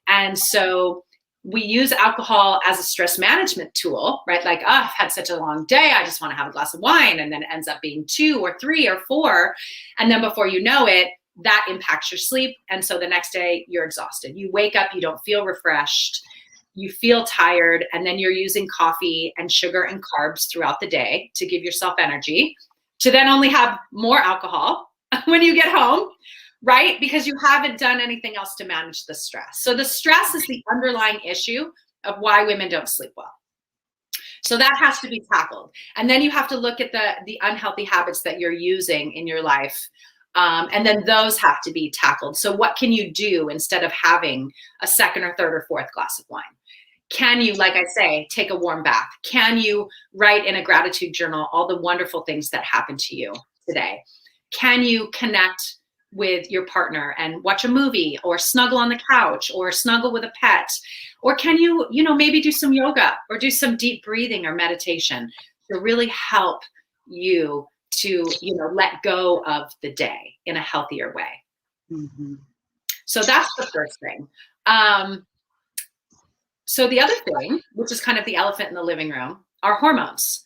Speaker 2: And so we use alcohol as a stress management tool, right? Like, I've had such a long day, I just want to have a glass of wine, and then it ends up being 2 or 3 or 4. And then before you know it, that impacts your sleep. And so the next day you're exhausted. You wake up, you don't feel refreshed, you feel tired, and then you're using coffee and sugar and carbs throughout the day to give yourself energy, to then only have more alcohol when you get home, right? Because you haven't done anything else to manage the stress. So the stress is the underlying issue of why women don't sleep well. So that has to be tackled. And then you have to look at the unhealthy habits that you're using in your life. And then those have to be tackled. So what can you do instead of having a second or third or fourth glass of wine? Can you, like I say, take a warm bath? Can you write in a gratitude journal all the wonderful things that happened to you today? Can you connect with your partner and watch a movie, or snuggle on the couch, or snuggle with a pet? Or can you, maybe do some yoga or do some deep breathing or meditation to really help you to, let go of the day in a healthier way? Mm-hmm. So that's the first thing. So the other thing, which is kind of the elephant in the living room, are hormones.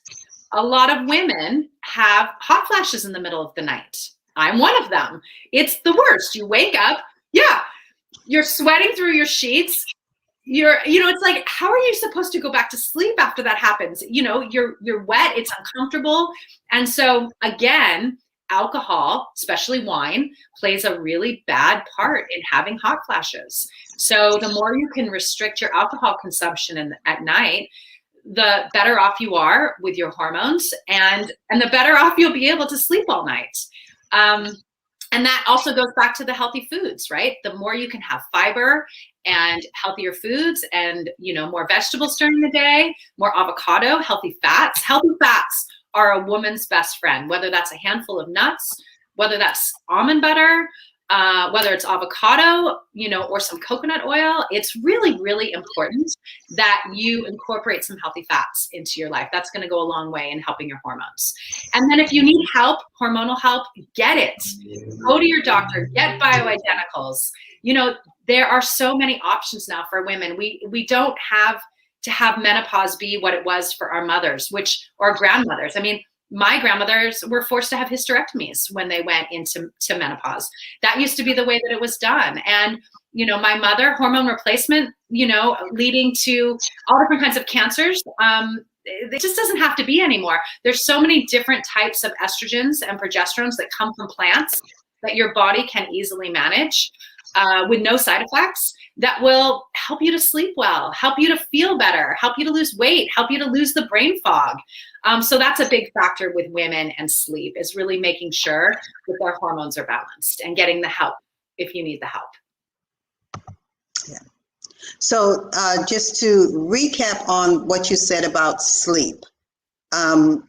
Speaker 2: A lot of women have hot flashes in the middle of the night. I'm one of them. It's the worst. You wake up, you're sweating through your sheets. It's like, how are you supposed to go back to sleep after that happens? You're wet, it's uncomfortable. And so again, alcohol, especially wine, plays a really bad part in having hot flashes. So the more you can restrict your alcohol consumption at night, the better off you are with your hormones, and the better off you'll be able to sleep all night. And that also goes back to the healthy foods, right? The more you can have fiber and healthier foods, and, more vegetables during the day, more avocado, healthy fats. Healthy fats are a woman's best friend, whether that's a handful of nuts, whether that's almond butter, whether it's avocado, or some coconut oil. It's really, really important that you incorporate some healthy fats into your life. That's going to go a long way in helping your hormones. And then if you need help, hormonal help, get it. Go to your doctor, get bioidenticals. There are so many options now for women. We don't have to have menopause be what it was for our mothers, or grandmothers. I mean, my grandmothers were forced to have hysterectomies when they went into menopause. That used to be the way that it was done. And, my mother, hormone replacement, leading to all different kinds of cancers. It just doesn't have to be anymore. There's so many different types of estrogens and progesterones that come from plants that your body can easily manage with no side effects, that will help you to sleep well, help you to feel better, help you to lose weight, help you to lose the brain fog. So that's a big factor with women and sleep, is really making sure that their hormones are balanced and getting the help if you need the help.
Speaker 1: Yeah. So just to recap on what you said about sleep, find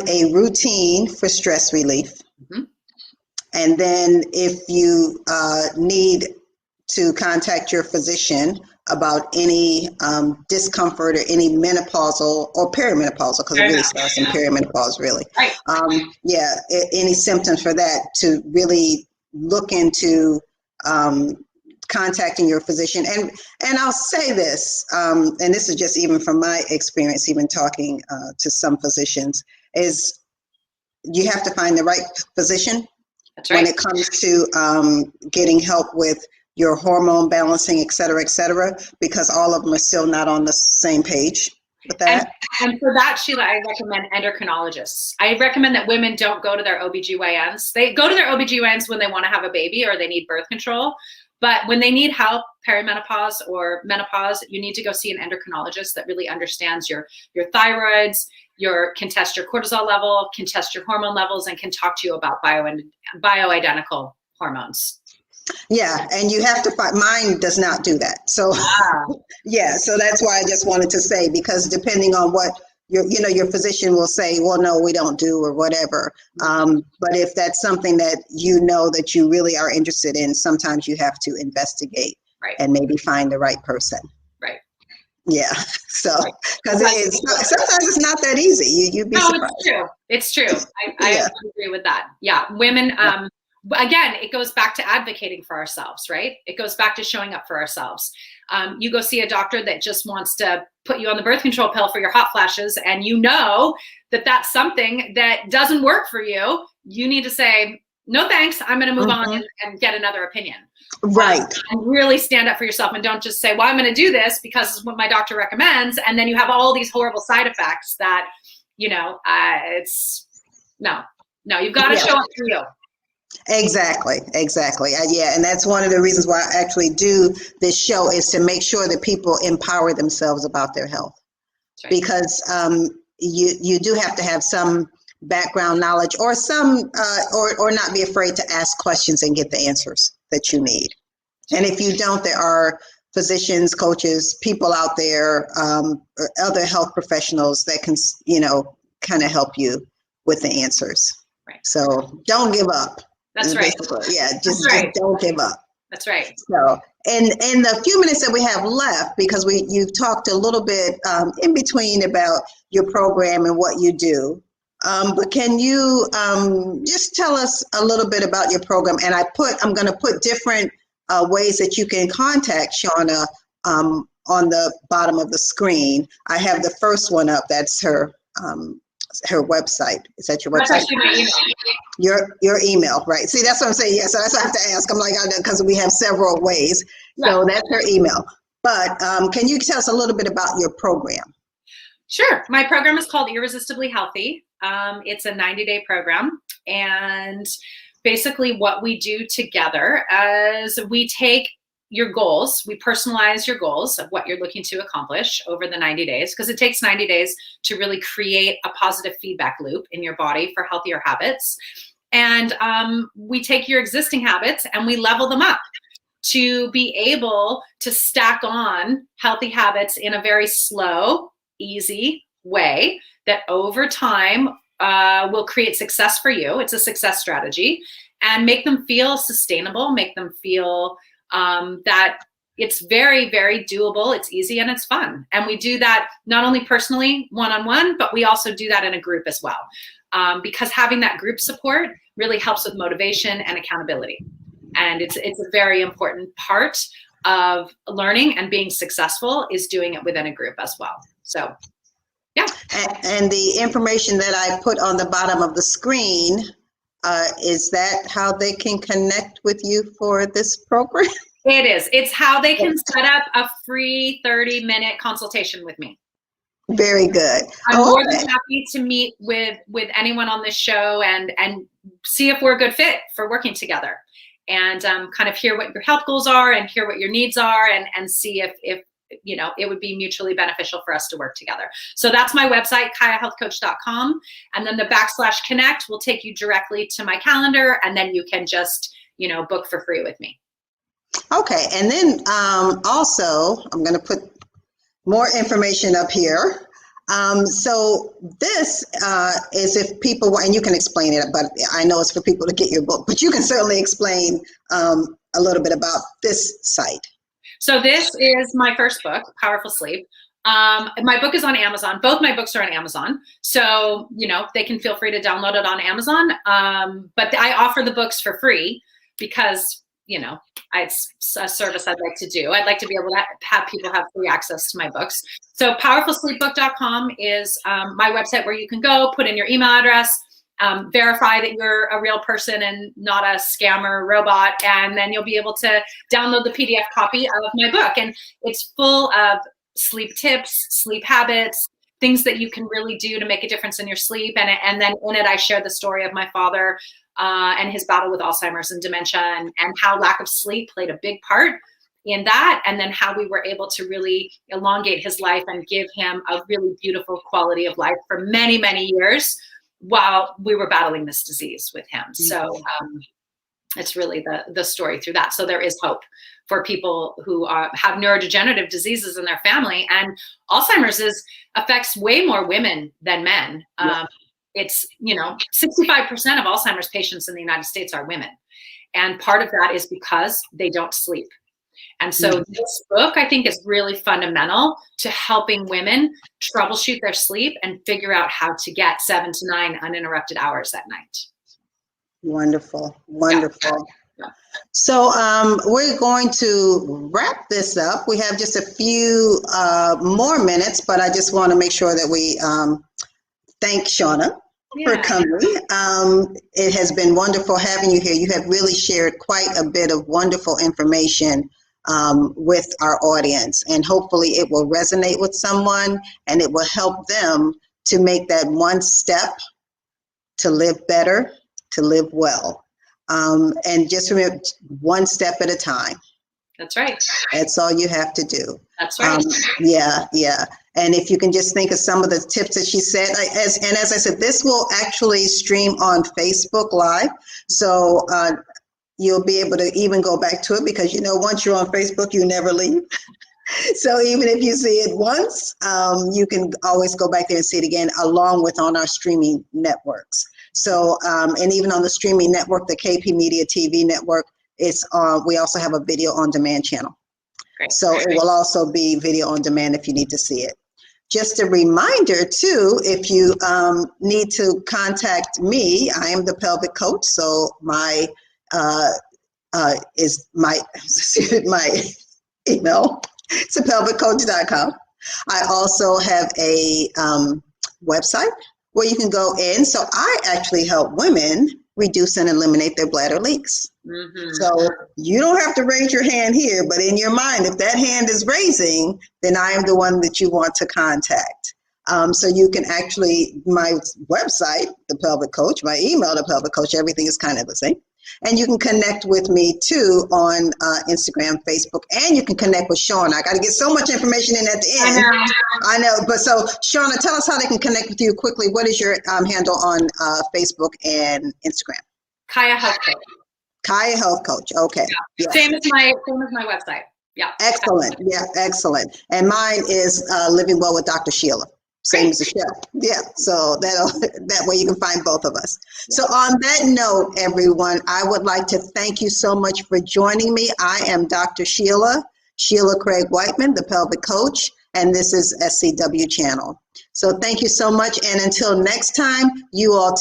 Speaker 1: a routine for stress relief. Mm-hmm. And then if you need to contact your physician about any discomfort or any menopausal or perimenopausal, because it really starts in perimenopause, really.
Speaker 2: Right.
Speaker 1: Any symptoms for that, to really look into contacting your physician. And I'll say this, and this is just even from my experience, even talking to some physicians, is you have to find the right physician.
Speaker 2: That's right.
Speaker 1: When it comes to getting help with your hormone balancing, et cetera, because all of them are still not on the same page with that.
Speaker 2: And for that, Sheila, I recommend endocrinologists. I recommend that women don't go to their OBGYNs. They go to their OBGYNs when they want to have a baby or they need birth control. But when they need help, perimenopause or menopause, you need to go see an endocrinologist that really understands your thyroids, can test your cortisol level, can test your hormone levels, and can talk to you about bioidentical hormones.
Speaker 1: Yeah, and you have to find, mine does not do that. So yeah, so that's why I just wanted to say, because depending on what your physician will say, well, no, we don't do, or whatever. But if that's something that that you really are interested in, sometimes you have to investigate, right, and maybe find the right person.
Speaker 2: Right.
Speaker 1: Yeah. So, because sometimes it's not that easy. You'd be surprised.
Speaker 2: It's true. I agree with that. Yeah. Women, again, it goes back to advocating for ourselves, right? It goes back to showing up for ourselves. You go see a doctor that just wants to put you on the birth control pill for your hot flashes, and that that's something that doesn't work for you. You need to say, no, thanks. I'm going to move on and get another opinion.
Speaker 1: Right.
Speaker 2: And really stand up for yourself, and don't just say, well, I'm going to do this because it's what my doctor recommends. And then you have all these horrible side effects that, it's no, you've got to show up for you.
Speaker 1: Exactly. And that's one of the reasons why I actually do this show, is to make sure that people empower themselves about their health. Right. Because you do have to have some background knowledge, or some or not be afraid to ask questions and get the answers that you need. And if you don't, there are physicians, coaches, people out there, or other health professionals that can kind of help you with the answers. Right. So don't give up.
Speaker 2: That's right.
Speaker 1: Yeah, just don't give up.
Speaker 2: That's right.
Speaker 1: So, and in the few minutes that we have left, because you've talked a little bit in between about your program and what you do, but can you just tell us a little bit about your program? And I'm going to put different ways that you can contact Shawna on the bottom of the screen. I have the first one up. That's her website. Is that your website?
Speaker 2: That's actually my email.
Speaker 1: Your email, right? See, that's what I'm saying. Yeah, so that's what I have to ask. I'm like, because we have several ways. Yeah. So that's her email. But can you tell us a little bit about your program?
Speaker 2: Sure. My program is called Irresistibly Healthy. It's a 90-day program. And basically what we do together is we take your goals, we personalize your goals of what you're looking to accomplish over the 90 days, because it takes 90 days to really create a positive feedback loop in your body for healthier habits. And we take your existing habits and we level them up to be able to stack on healthy habits in a very slow, easy way that over time will create success for you. It's a success strategy. and make them feel sustainable, make them feel that it's very, very doable, it's easy, and it's fun. And we do that not only personally, one-on-one, but we also do that in a group as well. Because having that group support really helps with motivation and accountability. And it's a very important part of learning and being successful is doing it within a group as well. So, yeah.
Speaker 1: And the information that I put on the bottom of the screen, is that how they can connect with you for this program?
Speaker 2: It is. It's how they can set up a free 30-minute consultation with me.
Speaker 1: Very good.
Speaker 2: I'm more than happy to meet with anyone on this show and see if we're a good fit for working together, and kind of hear what your health goals are and hear what your needs are, and see if you know, it would be mutually beneficial for us to work together. So that's my website, kayahealthcoach.com, and then the /connect will take you directly to my calendar, and then you can just, you know, book for free with me.
Speaker 1: Okay, and then also I'm going to put more information up here. So this is if people want, and you can explain it, but I know it's for people to get your book, but you can certainly explain a little bit about this site.
Speaker 2: So this is my first book, Powerful Sleep. My book is on Amazon. Both my books are on Amazon. So, you know, they can feel free to download it on Amazon. But I offer the books for free because, you know, it's a service I'd like to do. I'd like to be able to have people have free access to my books. So powerfulsleepbook.com is my website where you can go, put in your email address, verify that you're a real person and not a scammer robot, and then you'll be able to download the PDF copy of my book. And it's full of sleep tips, sleep habits, things that you can really do to make a difference in your sleep. And then in it, I share the story of my father and his battle with Alzheimer's and dementia, and how lack of sleep played a big part in that, and then how we were able to really elongate his life and give him a really beautiful quality of life for many, many years while we were battling this disease with him. So it's really the story through that. So there is hope for people who have neurodegenerative diseases in their family, and Alzheimer's affects way more women than men. It's, you know, 65% of Alzheimer's patients in the United States are women. And part of that is because they don't sleep. And so this book, I think, is really fundamental to helping women troubleshoot their sleep and figure out how to get 7 to 9 uninterrupted hours at night.
Speaker 1: Wonderful, wonderful.
Speaker 2: Yeah.
Speaker 1: So we're going to wrap this up. We have just a few more minutes, but I just want to make sure that we thank Shawna for coming. It has been wonderful having you here. You have really shared quite a bit of wonderful information with our audience, and hopefully it will resonate with someone and it will help them to make that one step to live better, to live well. And just remember, one step at a time.
Speaker 2: That's right.
Speaker 1: That's all you have to do.
Speaker 2: That's right.
Speaker 1: Yeah. And if you can just think of some of the tips that she said, as I said, this will actually stream on Facebook Live. So you'll be able to even go back to it, because, you know, once you're on Facebook, you never leave. So even if you see it once, you can always go back there and see it again, along with on our streaming networks. So, and even on the streaming network, the KP Media TV network, we also have a video on demand channel.
Speaker 2: Great.
Speaker 1: So it will also be video on demand if you need to see it. Just a reminder too, if you need to contact me, I am the pelvic coach. So my my email, it's pelviccoach.com. I also have a website where you can go in. So I actually help women reduce and eliminate their bladder leaks. So you don't have to raise your hand here, but in your mind, if that hand is raising, then I am the one that you want to contact. So you can actually, my website, The Pelvic Coach, my email, The Pelvic Coach, everything is kind of the same. And you can connect with me too on Instagram, Facebook, and you can connect with Shawna. I got to get so much information in at the end. I know. But so Shawna, tell us how they can connect with you quickly. What is your handle on Facebook and Instagram?
Speaker 2: Kaya Health Coach.
Speaker 1: Kaya Health Coach. Okay.
Speaker 2: Yeah. Same as my website. Yeah.
Speaker 1: Excellent. Yeah, excellent. And mine is Living Well with Dr. Shelia. same as the show. Yeah, so that way you can find both of us. So on that note, everyone, I would like to thank you so much for joining me. I am Dr. Sheila Craig Whiteman, the pelvic coach, and this is SCW Channel. So thank you so much, and until next time, you all